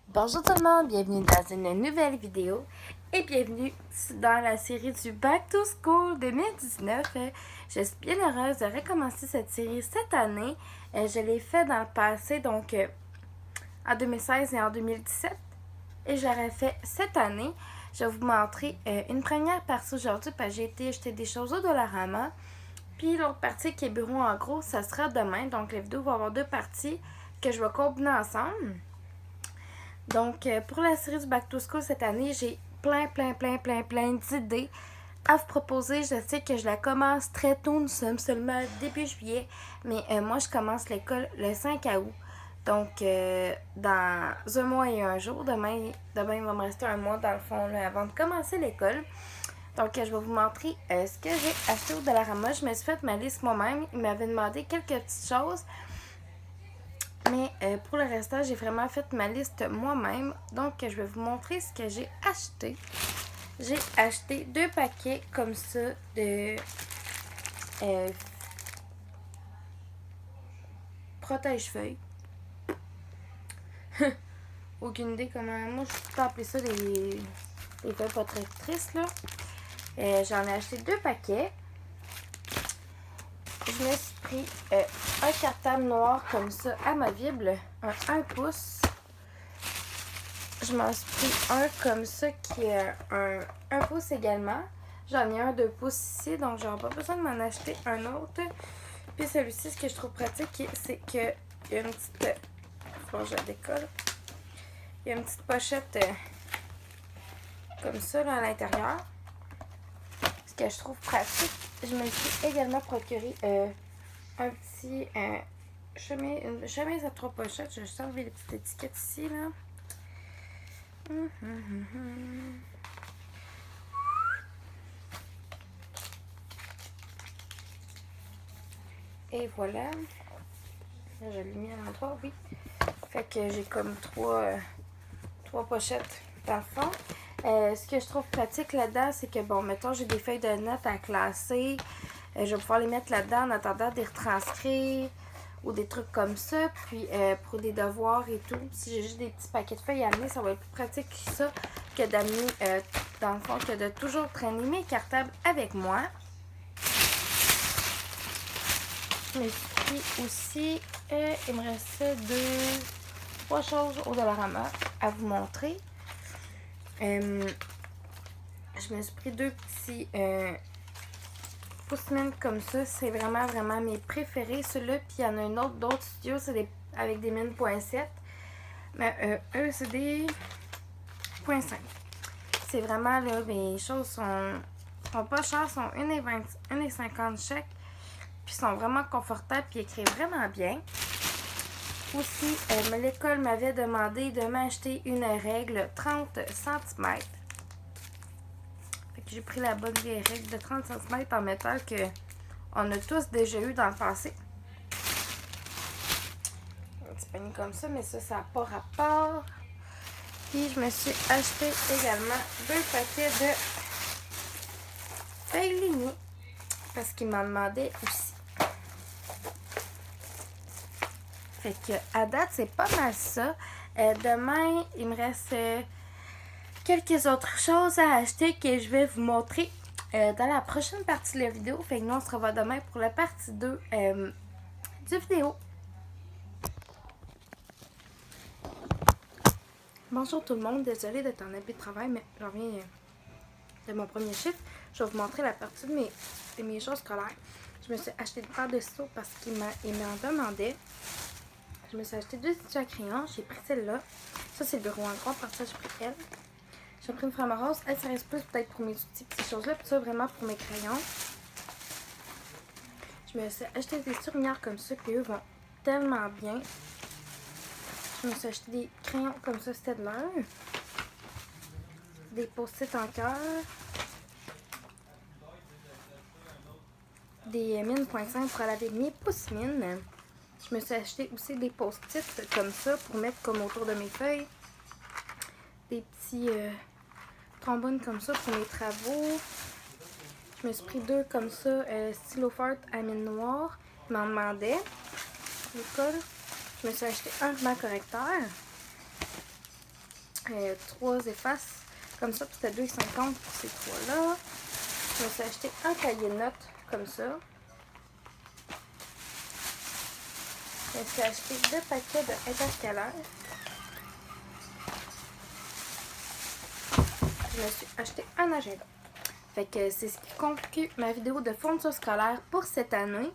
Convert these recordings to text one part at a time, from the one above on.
Bonjour tout le monde, bienvenue dans une nouvelle vidéo et bienvenue dans la série du Back to School 2019. Je suis bien heureuse de recommencer cette série cette année. Je l'ai fait dans le passé, donc en 2016 et en 2017. Et je l'aurais fait cette année. Je vais vous montrer une première partie aujourd'hui parce que j'ai été acheter des choses au Dollarama. Puis l'autre partie qui est bureau en gros, ça sera demain. Donc la vidéo va avoir deux parties que je vais combiner ensemble. Donc, pour la série du Back to School cette année, j'ai plein d'idées à vous proposer. Je sais que je la commence très tôt, nous sommes seulement début juillet, mais moi, je commence l'école le 5 août. Donc, dans un mois et un jour, demain, il va me rester un mois dans le fond là, avant de commencer l'école. Donc, je vais vous montrer ce que j'ai acheté au Dollarama. Je me suis fait ma liste moi-même. Il m'avait demandé quelques petites choses. Mais pour le restant, j'ai vraiment fait ma liste moi-même. Donc, je vais vous montrer ce que j'ai acheté. J'ai acheté 2 paquets comme ça de protège-feuilles. Aucune idée comment. Moi, je peux appeler ça des feuilles protectrices, là. J'en ai acheté 2 paquets. Je me suis pris un cartable noir comme ça, amovible, un 1 pouce. Je m'en suis pris un comme ça qui est un pouce également. J'en ai un 2 pouces ici, donc j'aurai pas besoin de m'en acheter un autre. Puis celui-ci, ce que je trouve pratique, c'est qu'il y a une petite... Bon, je la décolle. Il y a une petite pochette comme ça là, à l'intérieur. Ce que je trouve pratique. Je me suis également procuré un petit une chemise à 3 pochettes. Je vais juste enlever les petites étiquettes ici, là. Et voilà. Je l'ai mis à l'endroit, oui. Fait que j'ai comme trois pochettes dans le fond. Ce que je trouve pratique là-dedans, c'est que, bon, mettons, j'ai des feuilles de notes à classer. Je vais pouvoir les mettre là-dedans en attendant de les retranscrire ou des trucs comme ça. Puis, pour des devoirs et tout, si j'ai juste des petits paquets de feuilles à amener, ça va être plus pratique que ça que d'amener, dans le fond, que de toujours traîner mes cartables avec moi. Je me suis pris aussi, il me restait 3 choses au Dollarama à vous montrer. Je me suis pris 2 petits pousse-mines comme ça. C'est vraiment mes préférés. Ceux-là, puis il y en a un autre d'autres studios, c'est avec des mines .7. Mais eux, c'est des .5. C'est vraiment, là, les choses sont pas chères, sont 1,50 chaque. Puis sont vraiment confortables, puis écrivent vraiment bien. Aussi, l'école m'avait demandé de m'acheter une règle 30 cm. Fait que j'ai pris la bonne vieille règle de 30 cm en métal qu'on a tous déjà eu dans le passé. Un petit panier comme ça, mais ça n'a pas rapport. Puis je me suis acheté également 2 paquets de feuilles lignées parce qu'ils m'en demandaient aussi. Fait que à date, c'est pas mal ça. Demain, il me reste quelques autres choses à acheter que je vais vous montrer dans la prochaine partie de la vidéo. Fait que nous, on se revoit demain pour la partie 2 du vidéo. Bonjour tout le monde, désolée d'être en habit de travail, mais j'en reviens de mon premier chiffre. Je vais vous montrer la partie de mes choses scolaires. Je me suis acheté une paire de stylos parce qu'il m'en demandait. Je me suis acheté 2 études à crayon. J'ai pris celle-là. Ça, c'est le bureau en gros. Par ça, j'ai pris elle. J'ai pris une femme rose. Elle, ça reste plus peut-être pour mes outils, ces choses-là. Puis ça, vraiment pour mes crayons. Je me suis acheté des surligneurs comme ça. Puis eux vont tellement bien. Je me suis acheté des crayons comme ça, c'était de l'heure. Des post-it en cœur. Des mines .5 pour laver mes pousse-mines. Je me suis acheté aussi des post-it comme ça pour mettre comme autour de mes feuilles. Des petits trombones comme ça pour mes travaux. Je me suis pris 2 comme ça, stylo fart à mine noire. Je m'en demandais. L'école. Je me suis acheté un ruban correcteur. 3 effaces comme ça, puis c'était 2,50 pour ces 3-là. Je me suis acheté un cahier de notes comme ça. Je me suis acheté 2 paquets de intercalaires. Je me suis acheté un agenda. Fait que c'est ce qui conclut ma vidéo de fourniture scolaire pour cette année.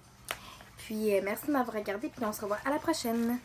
Puis merci de m'avoir regardé, puis on se revoit à la prochaine.